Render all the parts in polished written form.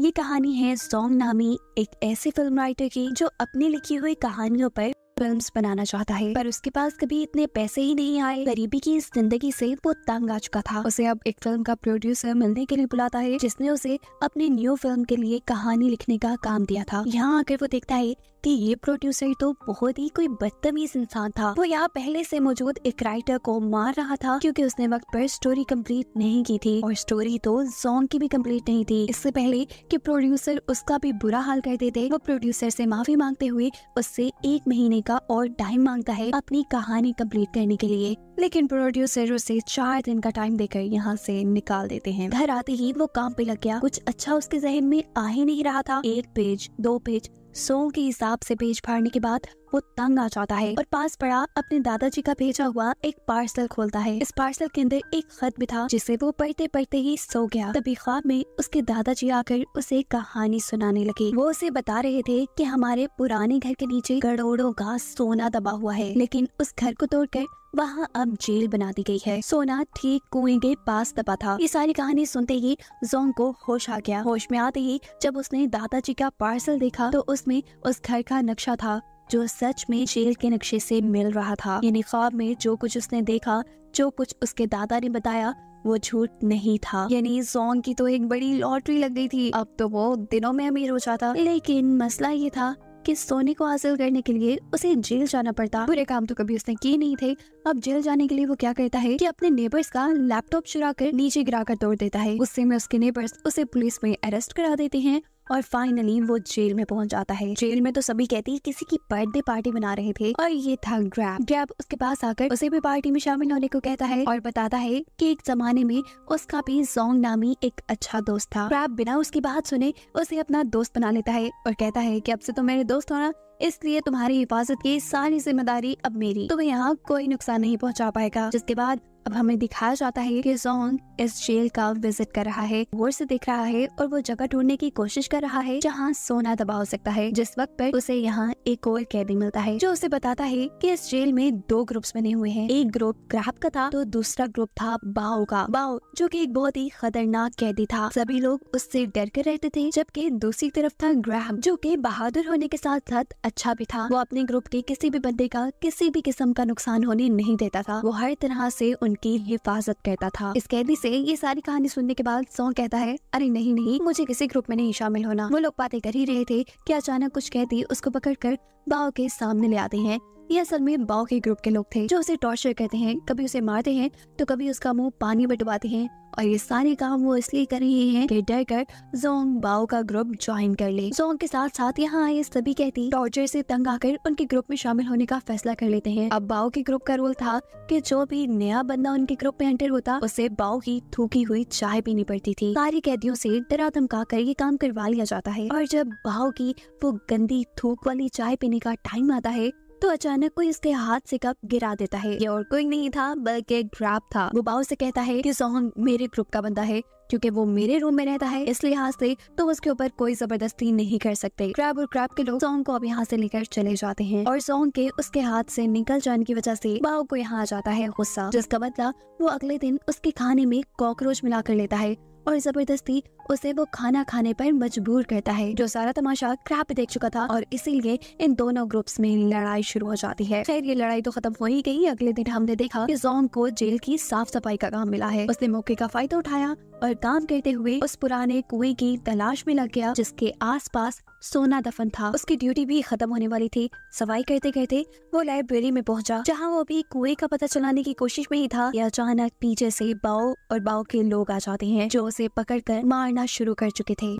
ये कहानी है जोंग नामी एक ऐसे फिल्म राइटर की जो अपनी लिखी हुई कहानियों पर फिल्म्स बनाना चाहता है, पर उसके पास कभी इतने पैसे ही नहीं आए। गरीबी की इस जिंदगी से वो तंग आ चुका था। उसे अब एक फिल्म का प्रोड्यूसर मिलने के लिए बुलाता है, जिसने उसे अपनी न्यू फिल्म के लिए कहानी लिखने का काम दिया था। यहाँ आकर वो देखता है कि ये प्रोड्यूसर तो बहुत ही कोई बदतमीज इंसान था। वो यहाँ पहले से मौजूद एक राइटर को मार रहा था क्योंकि उसने वक्त पर स्टोरी कंप्लीट नहीं की थी, और स्टोरी तो जोंग की भी कंप्लीट नहीं थी। इससे पहले कि प्रोड्यूसर उसका भी बुरा हाल कर देते, वो प्रोड्यूसर से माफी मांगते हुए उससे 1 महीने का और टाइम मांगता है अपनी कहानी कंप्लीट करने के लिए। लेकिन प्रोड्यूसर उसे 4 दिन का टाइम देकर यहाँ से निकाल देते हैं। घर आते ही वो काम पे लग गया। कुछ अच्छा उसके जहन में आ ही नहीं रहा था। 1 पेज 2 पेज 100 के हिसाब से पेज फाड़ने के बाद वो तंग आ जाता है और पास पड़ा अपने दादाजी का भेजा हुआ एक पार्सल खोलता है। इस पार्सल के अंदर एक खत भी था जिसे वो पढ़ते पढ़ते ही सो गया। तभी ख्वाब में उसके दादाजी आकर उसे कहानी सुनाने लगे। वो उसे बता रहे थे कि हमारे पुराने घर के नीचे करोड़ों का सोना दबा हुआ है, लेकिन उस घर को तोड़कर वहाँ अब जेल बना दी गई है। सोना ठीक कुएं के पास दबा था। ये सारी कहानी सुनते ही जोंग को होश आ गया। होश में आते ही जब उसने दादाजी का पार्सल देखा तो उसमें उस घर का नक्शा था जो सच में जेल के नक्शे से मिल रहा था। यानी ख्वाब में जो कुछ उसने देखा, जो कुछ उसके दादा ने बताया, वो झूठ नहीं था। यानी जोंग की तो एक बड़ी लॉटरी लग गई थी। अब तो वो दिनों में अमीर हो जाता। लेकिन मसला ये था कि सोने को हासिल करने के लिए उसे जेल जाना पड़ता। बुरे काम तो कभी उसने किए नहीं थे। अब जेल जाने के लिए वो क्या करता है कि अपने नेबर्स का लैपटॉप चुरा कर नीचे गिरा कर तोड़ देता है। गुस्से में उसके नेबर्स उसे पुलिस में अरेस्ट करा देते हैं और फाइनली वो जेल में पहुंच जाता है। जेल में तो सभी कहती किसी की बर्थडे पार्टी बना रहे थे और ये था ग्रैब उसके पास आकर उसे भी पार्टी में शामिल होने को कहता है और बताता है कि एक जमाने में उसका भी जोंग नामी एक अच्छा दोस्त था। ग्रैब बिना उसकी बात सुने उसे अपना दोस्त बना लेता है और कहता है कि अब से तो मेरे दोस्त होना, इसलिए तुम्हारी हिफाजत की सारी जिम्मेदारी अब मेरी, तुम्हें यहाँ कोई नुकसान नहीं पहुँचा पाएगा। जिसके बाद अब हमें दिखाया जाता है कि जोंग इस जेल का विजिट कर रहा है, गौर से देख रहा है और वो जगह ढूंढने की कोशिश कर रहा है जहाँ सोना दबा हो सकता है। जिस वक्त पर उसे यहाँ एक और कैदी मिलता है जो उसे बताता है कि इस जेल में 2 ग्रुप्स बने हुए हैं। एक ग्रुप ग्रैब का था तो दूसरा ग्रुप था बाओ का। बाओ जो कि एक बहुत ही खतरनाक कैदी था, सभी लोग उससे डर कर रहते थे, जबकि दूसरी तरफ था ग्रैब जो कि बहादुर होने के साथ साथ अच्छा भी था। वो अपने ग्रुप के किसी भी बंदे का किसी भी किस्म का नुकसान होने नहीं देता था। वो हर तरह से उनकी हिफाजत करता था। इस कैदी से ये सारी कहानी सुनने के बाद जोंग कहता है, अरे नहीं, मुझे किसी ग्रुप में नहीं शामिल होना। वो लोग बातें कर ही रहे थे कि अचानक कुछ कैदी उसको पकड़कर बाओ के सामने ले आते हैं। ये असल में बाओ के ग्रुप के लोग थे जो उसे टॉर्चर करते हैं, कभी उसे मारते हैं तो कभी उसका मुंह पानी में डुबाते हैं, और ये सारे काम वो इसलिए कर रहे हैं कि डर कर जोंग बाओ का ग्रुप ज्वाइन कर ले। जोंग के साथ साथ यहाँ आए सभी कहती टॉर्चर से तंग आकर उनके ग्रुप में शामिल होने का फैसला कर लेते हैं। अब बाओ के ग्रुप का रोल था कि जो भी नया बंदा उनके ग्रुप में एंटर होता उसे बाओ की थूकी हुई चाय पीनी पड़ती थी। सारी कैदियों से डरा धमका कर ये काम करवा लिया जाता है, और जब बाओ की वो गंदी थूक वाली चाय पीने का टाइम आता है तो अचानक कोई उसके हाथ से कप गिरा देता है। ये और कोई नहीं था बल्कि ग्रैब था। वो बाओ से कहता है कि जोंग मेरे ग्रुप का बंदा है, क्योंकि वो मेरे रूम में रहता है, इस लिहाज से तो उसके ऊपर कोई जबरदस्ती नहीं कर सकते। ग्रैब और ग्रैब के लोग जोंग को अब यहाँ से लेकर चले जाते हैं, और जोंग के उसके हाथ से निकल जाने की वजह से बाओ को यहाँ आ जाता है गुस्सा, जिसका मतलब वो अगले दिन उसके खाने में कॉकरोच मिला कर लेता है और जबरदस्ती उसे वो खाना खाने पर मजबूर करता है। जो सारा तमाशा ग्रैब देख चुका था और इसीलिए इन दोनों ग्रुप्स में लड़ाई शुरू हो जाती है। खैर ये लड़ाई तो खत्म हो ही गई। अगले दिन हमने देखा कि जोंग को जेल की साफ सफाई का काम मिला है। उसने मौके का फायदा उठाया और काम करते हुए उस पुराने कुएं की तलाश में लग गया जिसके आसपास सोना दफन था। उसकी ड्यूटी भी खत्म होने वाली थी। सफाई करते करते वो लाइब्रेरी में पहुंचा जहां वो भी कुएं का पता चलाने की कोशिश में ही था कि अचानक पीछे से बाओ और बाओ के लोग आ जाते हैं जो उसे पकड़कर मारना शुरू कर चुके थे।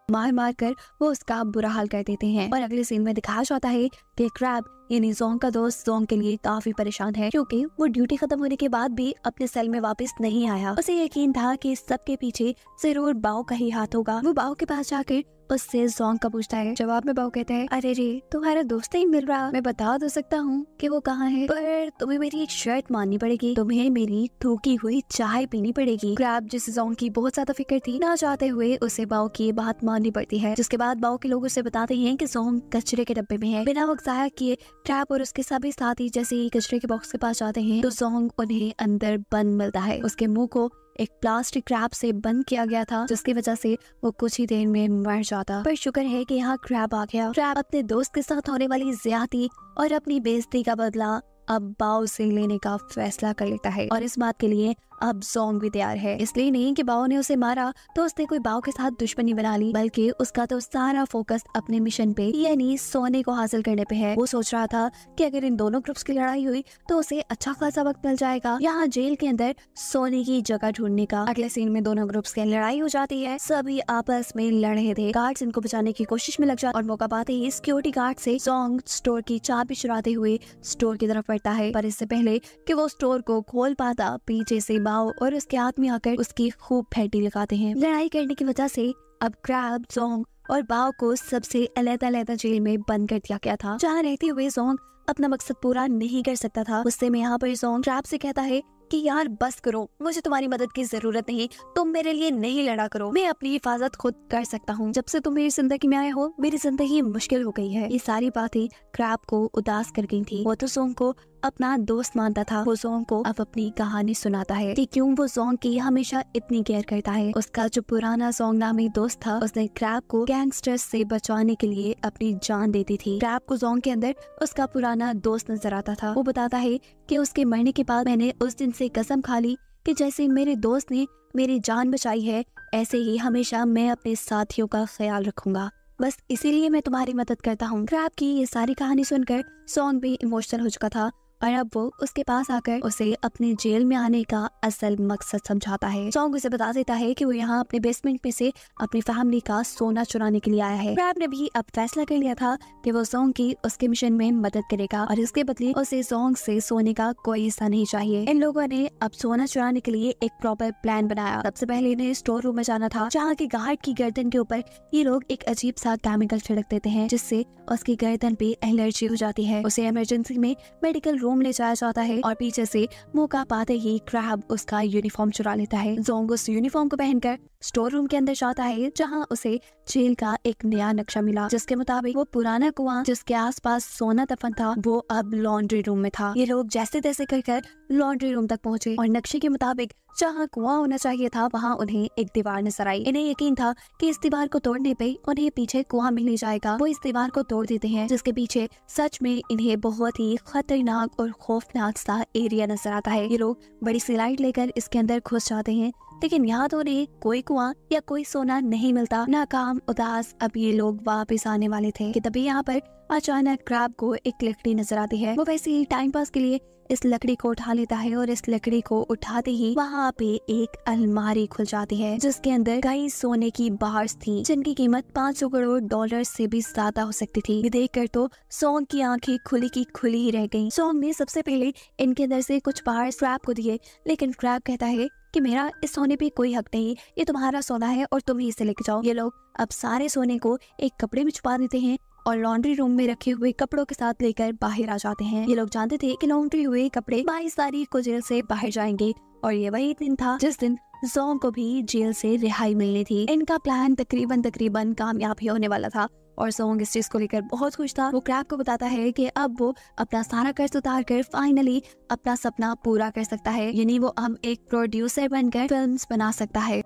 मार मार कर वो उसका बुरा हाल कर देते हैं, और अगले सीन में दिखाया जाता है कि ग्रैब यानी जोंग का दोस्त जोंग के लिए काफी परेशान है, क्योंकि वो ड्यूटी खत्म होने के बाद भी अपने सेल में वापस नहीं आया। उसे यकीन था कि सबके पीछे जरूर बाओ का ही हाथ होगा। वो बाओ के पास जाकर उससे जोंग का पूछता है। जवाब में बाओ कहता है, अरे रे तुम्हारा दोस्त नहीं मिल रहा। मैं बता तो सकता हूँ कि वो कहाँ है, पर तुम्हें मेरी एक शर्त माननी पड़ेगी, तुम्हें मेरी थूकी हुई चाय पीनी पड़ेगी। ग्रैब जिसे जोंग की बहुत ज्यादा फिक्र थी, ना चाहते हुए उसे बाओ की बात माननी पड़ती है। जिसके बाद बाओ के लोग उसे बताते हैं कि जोंग कचरे के डब्बे में है। बिना वक्त जाया किए क्रैब और उसके सभी साथी जैसे ही कचरे के बॉक्स के पास जाते हैं तो जोंग उन्हें अंदर बंद मिलता है। उसके मुंह को एक प्लास्टिक क्रैब से बंद किया गया था, जिसकी वजह से वो कुछ ही देर में मर जाता। पर शुक्र है कि यहाँ क्रैब आ गया। क्रैब अपने दोस्त के साथ होने वाली ज्यादती और अपनी बेइज्जती का बदला अब बाओ से लेने का फैसला कर लेता है और इस बात के लिए अब जोंग भी तैयार है। इसलिए नहीं कि बाओ ने उसे मारा तो उसने कोई बाओ के साथ दुश्मनी बना ली, बल्कि उसका तो सारा फोकस अपने मिशन पे यानी सोने को हासिल करने पे है। वो सोच रहा था कि अगर इन दोनों ग्रुप्स की लड़ाई हुई तो उसे अच्छा खासा वक्त मिल जाएगा यहाँ जेल के अंदर सोने की जगह ढूंढने का। अगले सीन में दोनों ग्रुप्स की लड़ाई हो जाती है। सभी आपस में लड़ रहे थे। गार्ड्स इनको बचाने की कोशिश में लग जाते और मौका पाते ही सिक्योरिटी गार्ड से जोंग स्टोर की चाबी चुराते हुए स्टोर की तरफ बढ़ता है। पर इससे पहले कि वो स्टोर को खोल पाता, पीछे से बाओ और उसके आदमी आकर उसकी खूब फैटी लगाते हैं। लड़ाई करने की वजह से अब क्रैब, जोंग और बाओ को सबसे अलग-अलग जेल में बंद कर दिया गया था, जहाँ रहते हुए जोंग अपना मकसद पूरा नहीं कर सकता था। गुस्से में यहाँ पर जोंग क्रैब से कहता है कि यार बस करो, मुझे तुम्हारी मदद की जरूरत नहीं, तुम मेरे लिए नहीं लड़ा करो, मैं अपनी हिफाजत खुद कर सकता हूँ। जब से तुम मेरी जिंदगी में आए हो मेरी जिंदगी मुश्किल हो गई है। ये सारी बातें क्रैब को उदास कर गई थी। वो तो जोंग को अपना दोस्त मानता था। वो जोंग को अब अपनी कहानी सुनाता है कि क्यों वो जोंग की हमेशा इतनी केयर करता है। उसका जो पुराना जोंग नामी दोस्त था, उसने क्रैब को गैंगस्टर्स से बचाने के लिए अपनी जान दे दी थी। क्रैब को जोंग के अंदर उसका पुराना दोस्त नजर आता था। वो बताता है कि उसके मरने के बाद मैंने उस दिन से कसम खा ली कि जैसे मेरे दोस्त ने मेरी जान बचाई है, ऐसे ही हमेशा मैं अपने साथियों का ख्याल रखूंगा। बस इसीलिए मैं तुम्हारी मदद करता हूँ। क्रैब की ये सारी कहानी सुनकर जोंग भी इमोशनल हो चुका था और अब वो उसके पास आकर उसे अपने जेल में आने का असल मकसद समझाता है। जोंग उसे बता देता है कि वो यहाँ अपने बेसमेंट में से अपनी फैमिली का सोना चुराने के लिए आया है। क्रैब ने भी अब फैसला कर लिया था कि वो जोंग की उसके मिशन में मदद करेगा और इसके बदले उसे जोंग से सोने का कोई हिस्सा नहीं चाहिए। इन लोगों ने अब सोना चुराने के लिए एक प्रॉपर प्लान बनाया। सबसे पहले इन्हें स्टोर रूम में जाना था, जहाँ की गार्ड की गर्दन के ऊपर ये लोग एक अजीब सा केमिकल छिड़क देते हैं, जिससे उसकी गर्दन पे एलर्जी हो जाती है। उसे इमरजेंसी में मेडिकल रूम ले जाया जाता है और पीछे से मौका पाते ही क्रैब उसका यूनिफॉर्म चुरा लेता है। जोंग उस यूनिफॉर्म को पहनकर स्टोर रूम के अंदर जाता है, जहां उसे जेल का एक नया नक्शा मिला, जिसके मुताबिक वो पुराना कुआं जिसके आसपास सोना दफन था वो अब लॉन्ड्री रूम में था। ये लोग जैसे तैसे कर लॉन्ड्री रूम तक पहुंचे और नक्शे के मुताबिक जहाँ कुआं होना चाहिए था वहाँ उन्हें एक दीवार नजर आई। इन्हें यकीन था कि इस दीवार को तोड़ने पे उन्हें पीछे कुआं मिल जाएगा। वो इस दीवार को तोड़ देते हैं, जिसके पीछे सच में इन्हें बहुत ही खतरनाक और खौफनाक सा एरिया नजर आता है। ये लोग बड़ी सी लाइट लेकर इसके अंदर घुस जाते हैं, लेकिन यहाँ तो उन्हें कोई कुआं या कोई सोना नहीं मिलता। नाकाम उदास अब ये लोग वापस आने वाले थे कि तभी यहाँ पर अचानक क्रैब को एक लकड़ी नजर आती है। वो वैसे ही टाइम पास के लिए इस लकड़ी को उठा लेता है और इस लकड़ी को उठाते ही वहाँ पे एक अलमारी खुल जाती है, जिसके अंदर कई सोने की बार्स थी, जिनकी कीमत 500 करोड़ डॉलर से भी ज्यादा हो सकती थी। ये देखकर तो जोंग की आंखें खुली की खुली ही रह गईं। जोंग ने सबसे पहले इनके अंदर से कुछ बार्स क्रैब को दिए, लेकिन क्रैब कहता है कि मेरा इस सोने पे कोई हक नहीं, ये तुम्हारा सोना है और तुम ही इसे लेके जाओ। ये लोग अब सारे सोने को एक कपड़े में छुपा देते हैं और लॉन्ड्री रूम में रखे हुए कपड़ों के साथ लेकर बाहर आ जाते हैं। ये लोग जानते थे कि लॉन्ड्री हुए कपड़े 22 तारीख को जेल से बाहर जाएंगे और ये वही दिन था जिस दिन जोंग को भी जेल से रिहाई मिलनी थी। इनका प्लान तकरीबन कामयाब ही होने वाला था और जोंग इस चीज को लेकर बहुत खुश था। वो क्रैब को बताता है कि अब वो अपना सारा कर्ज उतार कर फाइनली अपना सपना पूरा कर सकता है, यानी वो अब एक प्रोड्यूसर बनकर फिल्म्स बना सकता है।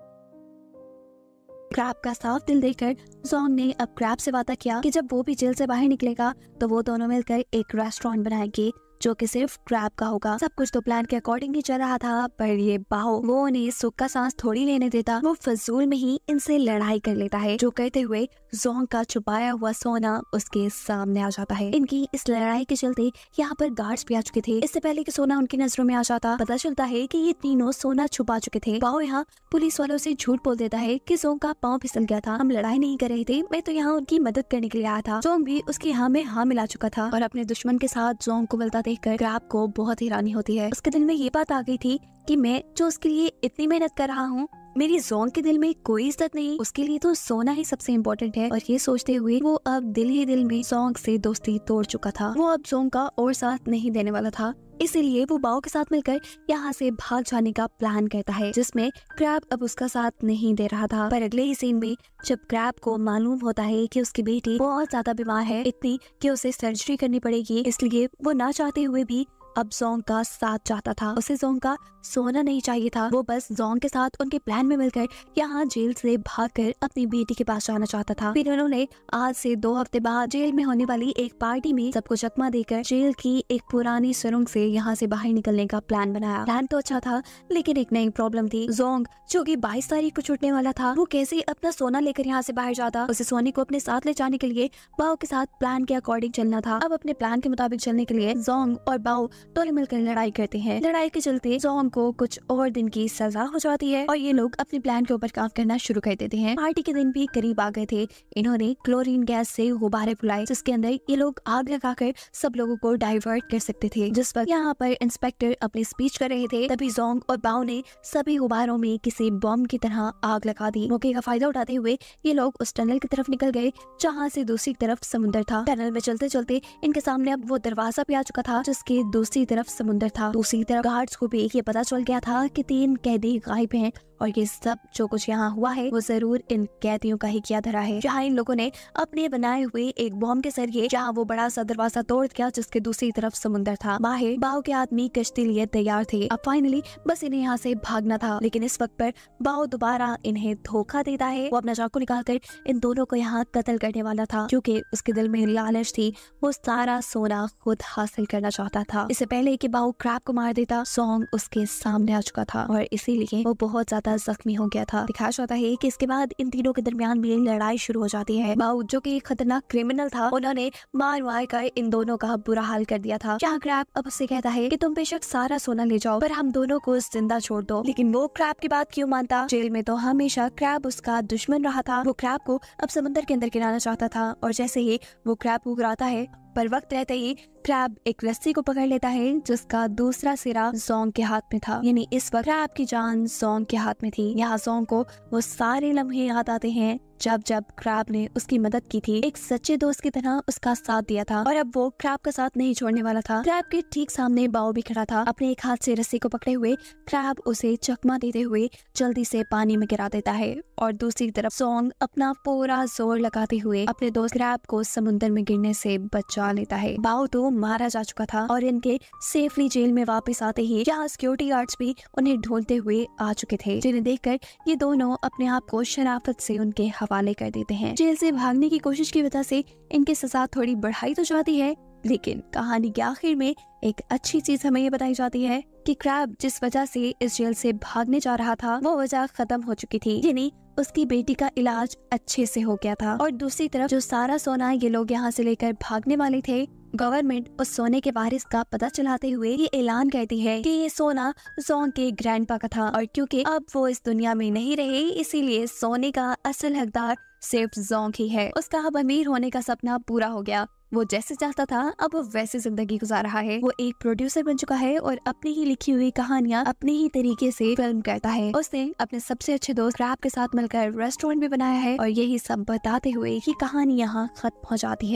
क्रैब का साफ दिल देखकर जोंग ने अब क्रैब से वादा किया कि जब वो भी जेल से बाहर निकलेगा तो वो दोनों मिलकर एक रेस्टोरेंट बनाएंगे जो कि सिर्फ क्रैब का होगा। सब कुछ तो प्लान के अकॉर्डिंग ही चल रहा था, पर ये बाओ वो उन्हें सुख का सांस थोड़ी लेने देता। वो फजूल में ही इनसे लड़ाई कर लेता है, जो कहते हुए जोंग का छुपाया हुआ सोना उसके सामने आ जाता है। इनकी इस लड़ाई के चलते यहाँ पर गार्ड्स भी आ चुके थे। इससे पहले कि सोना उनकी नजरों में आ जाता, पता चलता है कि ये तीनों सोना छुपा चुके थे। बाओ यहाँ पुलिस वालों से झूठ बोल देता है कि जोंग का पाँव फिसल गया था, हम लड़ाई नहीं कर रहे थे, मैं तो यहाँ उनकी मदद करने के लिए आया था। जोंग भी उसकी हाँ में हाँ मिला चुका था और अपने दुश्मन के साथ जोंग को मिलता देखकर क्रैब को बहुत हैरानी होती है। उसके दिल में ये बात आ गई थी कि मैं जो उसके लिए इतनी मेहनत कर रहा हूँ, मेरी जोंग के दिल में कोई इज्जत नहीं, उसके लिए तो सोना ही सबसे इम्पोर्टेंट है। और ये सोचते हुए वो अब दिल ही दिल में जोंग से दोस्ती तोड़ चुका था। वो अब जोंग का और साथ नहीं देने वाला था, इसीलिए वो बाओ के साथ मिलकर यहाँ से भाग जाने का प्लान करता है, जिसमें क्रैब अब उसका साथ नहीं दे रहा था। पर अगले ही सीन में जब क्रैब को मालूम होता है कि उसकी बेटी बहुत ज्यादा बीमार है, इतनी कि उसे सर्जरी करनी पड़ेगी, इसलिए वो ना चाहते हुए भी अब जोंग का साथ चाहता था। उसे जोंग का सोना नहीं चाहिए था, वो बस जोंग के साथ उनके प्लान में मिलकर यहाँ जेल से भागकर अपनी बेटी के पास जाना चाहता था। फिर उन्होंने आज से 2 हफ्ते बाद जेल में होने वाली एक पार्टी में सबको चकमा देकर जेल की एक पुरानी सुरंग से यहाँ से बाहर निकलने का प्लान बनाया। प्लान तो अच्छा था, लेकिन एक नई प्रॉब्लम थी। जोंग जो कि 22 तारीख को छूटने वाला था, वो कैसे अपना सोना लेकर यहाँ से बाहर जाता। उसे सोने को अपने साथ ले जाने के लिए बाओ के साथ प्लान के अकॉर्डिंग चलना था। अब अपने प्लान के मुताबिक चलने के लिए जोंग और बाओ दोनों मिलकर लड़ाई करते हैं। लड़ाई के चलते जोंग को कुछ और दिन की सजा हो जाती है और ये लोग अपने प्लान के ऊपर काम करना शुरू कर देते हैं। पार्टी के दिन भी करीब आ गए थे। इन्होंने क्लोरीन गैस से गुब्बारे फुलाए, जिसके अंदर ये लोग आग लगाकर सब लोगों को डाइवर्ट कर सकते थे। जिस वक्त यहाँ पर इंस्पेक्टर अपनी स्पीच कर रहे थे, तभी जोंग और बाओ ने सभी गुब्बारों में किसी बॉम्ब की तरह आग लगा दी। मौके का फायदा उठाते हुए ये लोग उस टनल की तरफ निकल गए जहाँ से दूसरी तरफ समुद्र था। टनल में चलते चलते इनके सामने अब वो दरवाजा भी आ चुका था जिसके दूसरी तरफ समुद्र था। दूसरी तरफ गार्ड्स को भी ये पता चल गया था कि 3 कैदी गायब हैं और ये सब जो कुछ यहाँ हुआ है वो जरूर इन कैदियों का ही किया धरा है। जहाँ इन लोगों ने अपने बनाए हुए एक बॉम्ब के जरिए जहाँ वो बड़ा सा दरवाजा तोड़ दिया जिसके दूसरी तरफ समुद्र था। बाहर बाओ के आदमी कश्ती लिए तैयार थे। अब फाइनली बस इन्हें यहाँ से भागना था, लेकिन इस वक्त पर बाओ दोबारा इन्हें धोखा देता है। वो अपना चाकू निकालकर इन दोनों को यहाँ कत्ल करने वाला था, क्योंकि उसके दिल में लालच थी। वो सारा सोना खुद हासिल करना चाहता था। इससे पहले कि बाओ क्रैब को मार देता, जोंग उसके सामने आ चुका था और इसीलिए वो बहुत ज्यादा जख्मी हो गया था। दिखाया जाता है कि इसके बाद इन तीनों के दरमियान में लड़ाई शुरू हो जाती है। बाओ जो कि खतरनाक क्रिमिनल था, उन्होंने मार कर इन दोनों का बुरा हाल कर दिया था। जहाँ क्रैब अब उससे कहता है कि तुम बेशक सारा सोना ले जाओ, पर हम दोनों को जिंदा छोड़ दो। लेकिन वो क्रैब की बात क्यों मानता? जेल में तो हमेशा क्रैब उसका दुश्मन रहा था। वो क्रैब को अब समंदर के अंदर गिराना चाहता था और जैसे ही वो क्रैब को गिराता है, पर वक्त रहते ही क्रैब एक रस्सी को पकड़ लेता है जिसका दूसरा सिरा जोंग के हाथ में था। यानी इस वक्त क्रैब की जान जोंग के हाथ में थी। यहाँ जोंग को वो सारे लम्हे याद आते हैं जब जब क्रैब ने उसकी मदद की थी, एक सच्चे दोस्त की तरह उसका साथ दिया था और अब वो क्रैब का साथ नहीं छोड़ने वाला था। क्रैब के ठीक सामने बाओ भी खड़ा था, अपने एक हाथ से रस्सी को पकड़े हुए। क्रैब उसे चकमा देते हुए जल्दी से पानी में गिरा देता है और दूसरी तरफ जोंग अपना पूरा जोर लगाते हुए अपने दोस्त क्रैब को समुद्र में गिरने से बचा लेता है। बाओ तो मारा जा चुका था और इनके सेफली जेल में वापस आते ही यहाँ सिक्योरिटी गार्ड्स भी उन्हें ढूंढते हुए आ चुके थे, जिन्हें देखकर ये दोनों अपने आप को शराफत से उनके हवाले कर देते हैं। जेल से भागने की कोशिश की वजह से इनकी सजा थोड़ी बढ़ाई तो जाती है, लेकिन कहानी के आखिर में एक अच्छी चीज हमें ये बताई जाती है कि क्रैब जिस वजह से इस जेल से भागने जा रहा था वो वजह खत्म हो चुकी थी, यानी उसकी बेटी का इलाज अच्छे से हो गया था। और दूसरी तरफ जो सारा सोना ये लोग यहाँ से लेकर भागने वाले थे, गवर्नमेंट उस सोने के वारिस का पता चलाते हुए ये ऐलान करती है कि ये सोना जोंग के ग्रैंडपा का था और क्योंकि अब वो इस दुनिया में नहीं रहे, इसीलिए सोने का असल हकदार सिर्फ जोंग ही है। उसका अब अमीर होने का सपना पूरा हो गया। वो जैसे चाहता था अब वो वैसे जिंदगी गुजार रहा है। वो एक प्रोड्यूसर बन चुका है और अपनी ही लिखी हुई कहानियां अपने ही तरीके से फिल्म करता है। उसने अपने सबसे अच्छे दोस्त क्रैब के साथ मिलकर रेस्टोरेंट भी बनाया है और यही सब बताते हुए कि कहानी यहाँ खत्म हो जाती है।